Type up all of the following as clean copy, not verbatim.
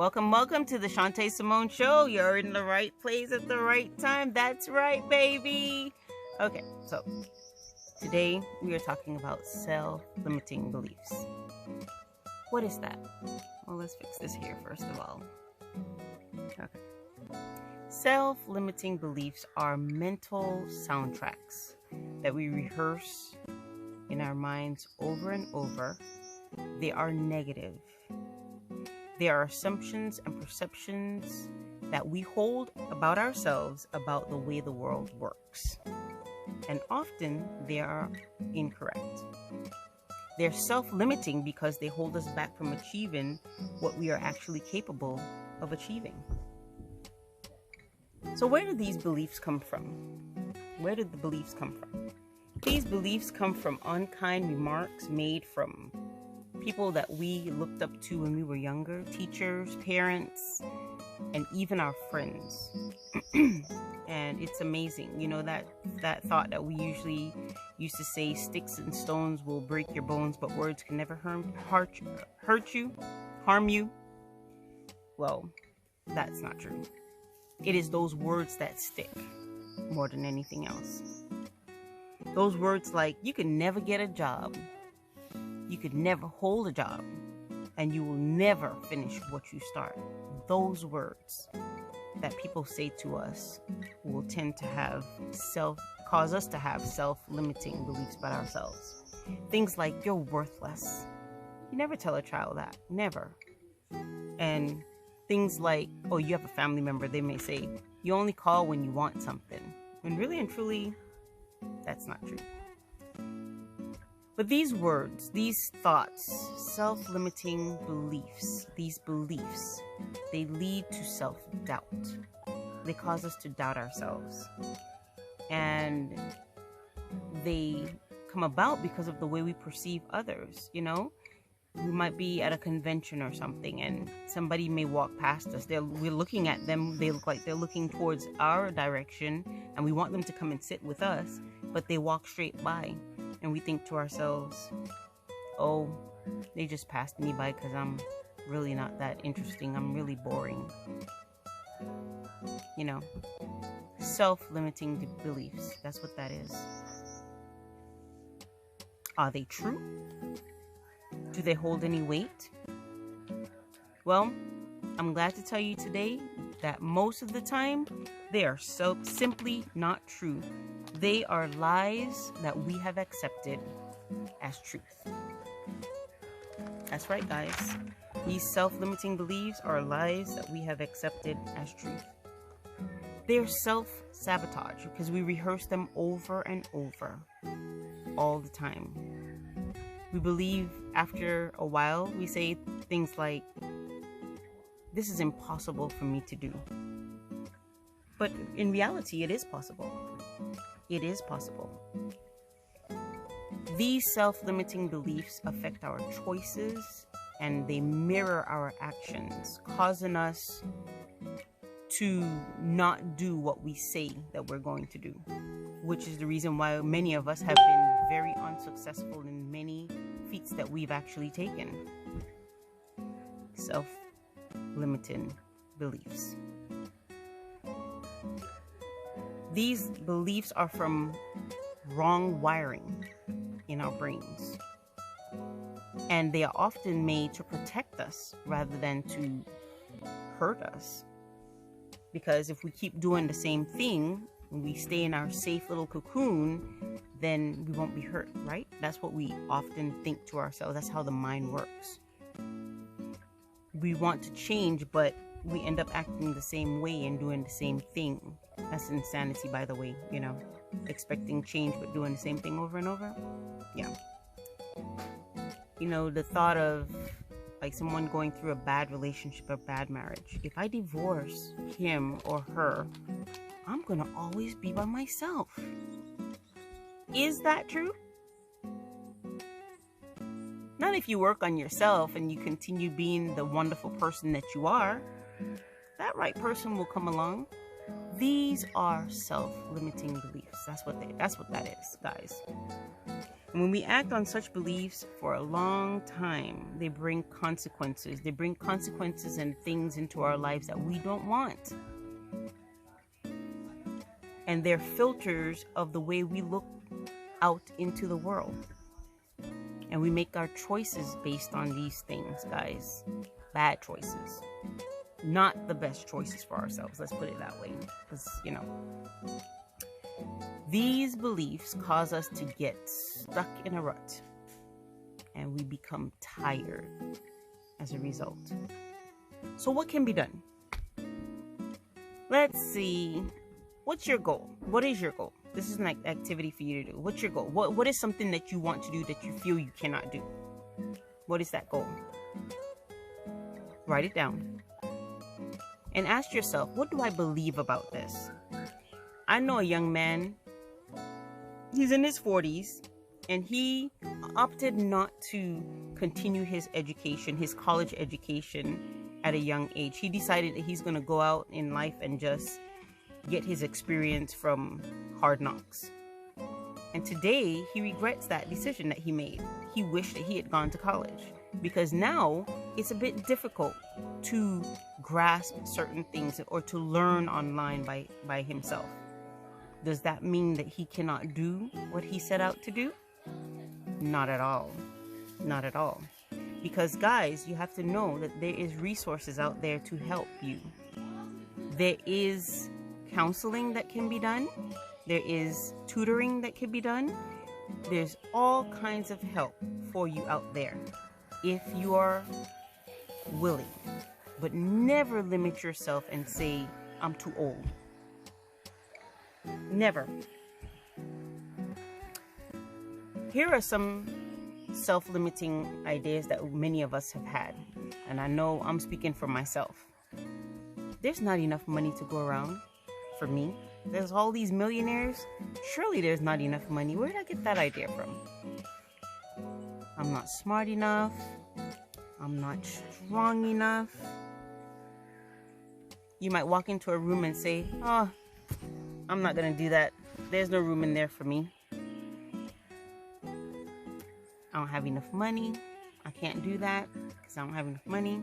Welcome to the Shantae Simone Show. You're in the right place at the right time. That's right, baby. Okay, so today we are talking about self-limiting beliefs. What is that? Well, let's fix this here first of all. Okay. Self-limiting beliefs are mental soundtracks that we rehearse in our minds over and over. They are negative. They are assumptions and perceptions that we hold about ourselves, about the way the world works. And often they are incorrect. They're self-limiting because they hold us back from achieving what we are actually capable of achieving. So where do these beliefs come from? Where did the beliefs come from? These beliefs come from unkind remarks made from people that we looked up to when we were younger, teachers, parents, and even our friends. And it's amazing, you know, that thought that we usually used to say, sticks and stones will break your bones, but words can never harm you. Well, that's not true. It is those words that stick more than anything else. Those words like, you can never get a job, you could never hold a job, and you will never finish what you start. Those words that people say to us will tend to cause us to have self-limiting beliefs about ourselves. Things like, you're worthless. You never tell a child that. Never. And things like, oh, you have a family member, they may say, you only call when you want something. When really and truly, that's not true. But these words, these thoughts, self-limiting beliefs, these beliefs, they lead to self-doubt. They cause us to doubt ourselves. And they come about because of the way we perceive others, you know? We might be at a convention or something and somebody may walk past us. We're looking at them. They look like they're looking towards our direction and we want them to come and sit with us, but they walk straight by. And we think to ourselves, oh, they just passed me by because I'm really not that interesting. I'm really boring. You know, self-limiting beliefs. That's what that is. Are they true? Do they hold any weight? Well, I'm glad to tell you today that most of the time, they are simply not true. They are lies that we have accepted as truth. That's right, guys. These self-limiting beliefs are lies that we have accepted as truth. They are self-sabotage because we rehearse them over and over all the time. We believe after a while, we say things like, this is impossible for me to do. But in reality, it is possible. It is possible. These self-limiting beliefs affect our choices and they mirror our actions, causing us to not do what we say that we're going to do, which is the reason why many of us have been very unsuccessful in many feats that we've actually taken. Self-limiting beliefs. These beliefs are from wrong wiring in our brains. And they are often made to protect us rather than to hurt us. Because if we keep doing the same thing, when we stay in our safe little cocoon, then we won't be hurt, right? That's what we often think to ourselves. That's how the mind works. We want to change, but we end up acting the same way and doing the same thing. That's insanity, by the way, you know, expecting change but doing the same thing over and over. Yeah. You know, the thought of like someone going through a bad relationship or bad marriage. If I divorce him or her, I'm gonna always be by myself. Is that true? Not if you work on yourself and you continue being the wonderful person that you are. That right person will come along. These are self-limiting beliefs. That's what that is, guys. When we act on such beliefs for a long time, they bring consequences. They bring consequences and things into our lives that we don't want. And they're filters of the way we look out into the world. And we make our choices based on these things, guys. Bad choices. Not the best choices for ourselves. Let's put it that way. Because, these beliefs cause us to get stuck in a rut. And we become tired as a result. So what can be done? Let's see. What's your goal? What is your goal? This is an activity for you to do. What's your goal? What is something that you want to do that you feel you cannot do? What is that goal? Write it down. And ask yourself, what do I believe about this? I know a young man, he's in his 40s, and he opted not to continue his education, his college education at a young age. He decided that he's going to go out in life and just get his experience from hard knocks. And today, he regrets that decision that he made. He wished that he had gone to college, because now it's a bit difficult to grasp certain things or to learn online by himself. Does that mean that he cannot do what he set out to do? Not at all. Not at all. Because guys, you have to know that there is resources out there to help you. There is counseling that can be done. There is tutoring that can be done. There's all kinds of help for you out there if you are willing. But never limit yourself and say, I'm too old. Never. Here are some self-limiting ideas that many of us have had. And I know I'm speaking for myself. There's not enough money to go around for me. There's all these millionaires. Surely there's not enough money. Where did I get that idea from? I'm not smart enough. I'm not strong enough. You might walk into a room and say, oh, I'm not going to do that. There's no room in there for me. I don't have enough money. I can't do that because I don't have enough money.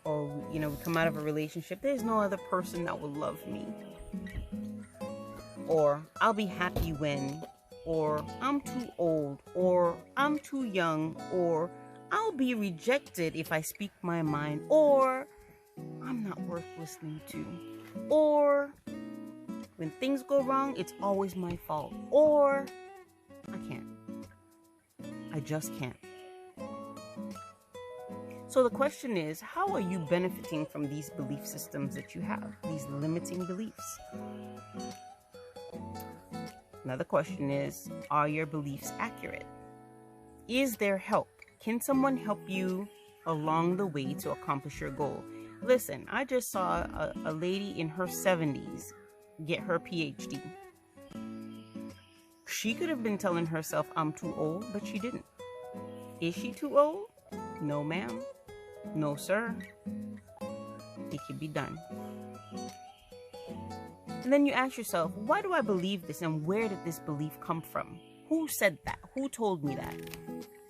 Or, we come out of a relationship. There's no other person that will love me. Or, I'll be happy when. Or, I'm too old. Or, I'm too young. Or, I'll be rejected if I speak my mind. Or, I'm not worth listening to. Or, when things go wrong, it's always my fault. Or, I can't. I just can't. So the question is, how are you benefiting from these belief systems that you have, these limiting beliefs? Another question is, are your beliefs accurate? Is there help? Can someone help you along the way to accomplish your goal? Listen, I just saw a lady in her 70s get her PhD. She could have been telling herself, I'm too old, but she didn't. Is she too old? No, ma'am. No, sir. It can be done. And then you ask yourself, why do I believe this, and where did this belief come from? Who said that? Who told me that?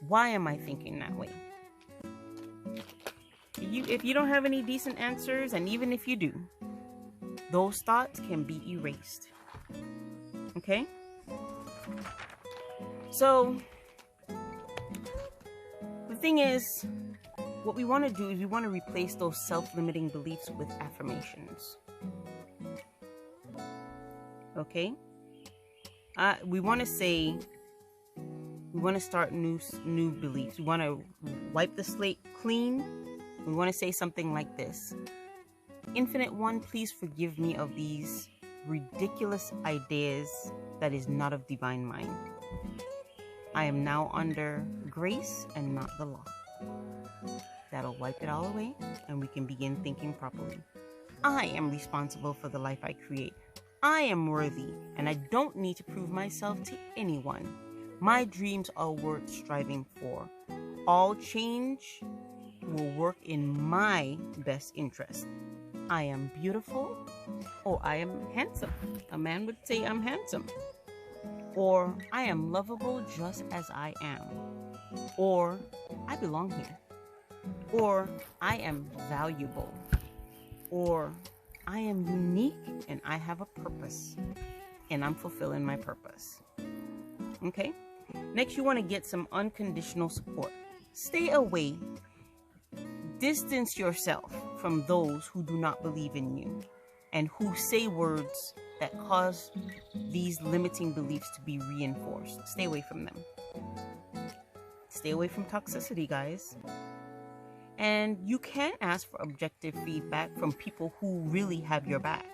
Why am I thinking that way? If you don't have any decent answers, and even if you do, those thoughts can be erased. Okay? So, the thing is, what we want to do is we want to replace those self-limiting beliefs with affirmations. Okay? We want to say, we want to start new beliefs. We want to wipe the slate clean. We want to say something like this. Infinite One, please forgive me of these ridiculous ideas that is not of divine mind. I am now under grace and not the law. That'll wipe it all away, and we can begin thinking properly. I am responsible for the life I create. I am worthy, and I don't need to prove myself to anyone. My dreams are worth striving for. All change will work in my best interest. I am beautiful, or I am handsome. A man would say I'm handsome. or I am lovable just as I am, or I belong here, or I am valuable, or I am unique and I have a purpose and I'm fulfilling my purpose. Okay? Next, you want to get some unconditional support. Stay away. Distance yourself from those who do not believe in you and who say words that cause these limiting beliefs to be reinforced. Stay away from them. Stay away from toxicity, guys. And you can ask for objective feedback from people who really have your back.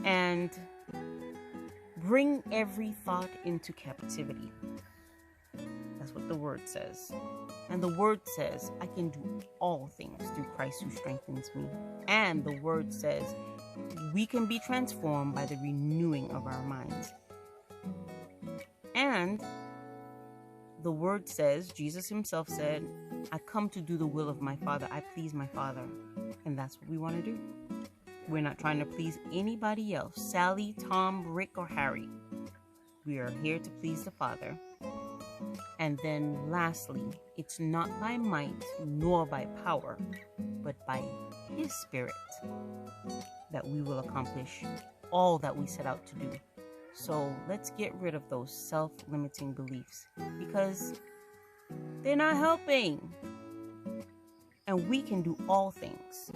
And bring every thought into captivity. That's what the word says. And the word says, I can do all things through Christ who strengthens me. And the word says, we can be transformed by the renewing of our minds. And the word says, Jesus himself said, I come to do the will of my Father. I please my Father. And that's what we want to do. We're not trying to please anybody else. Sally, Tom, Rick, or Harry. We are here to please the Father. And then lastly, it's not by might nor by power, but by his Spirit that we will accomplish all that we set out to do. So let's get rid of those self-limiting beliefs because they're not helping. And we can do all things.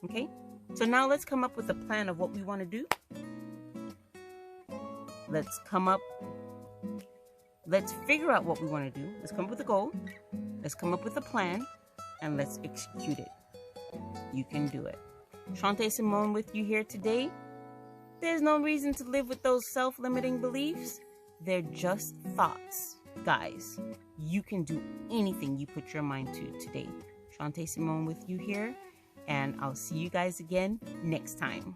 Okay? So now let's come up with a plan of what we want to do. Let's figure out what we want to do. Let's come up with a goal. Let's come up with a plan. And let's execute it. You can do it. Shantae Simone with you here today. There's no reason to live with those self-limiting beliefs. They're just thoughts. Guys, you can do anything you put your mind to today. Shantae Simone with you here. And I'll see you guys again next time.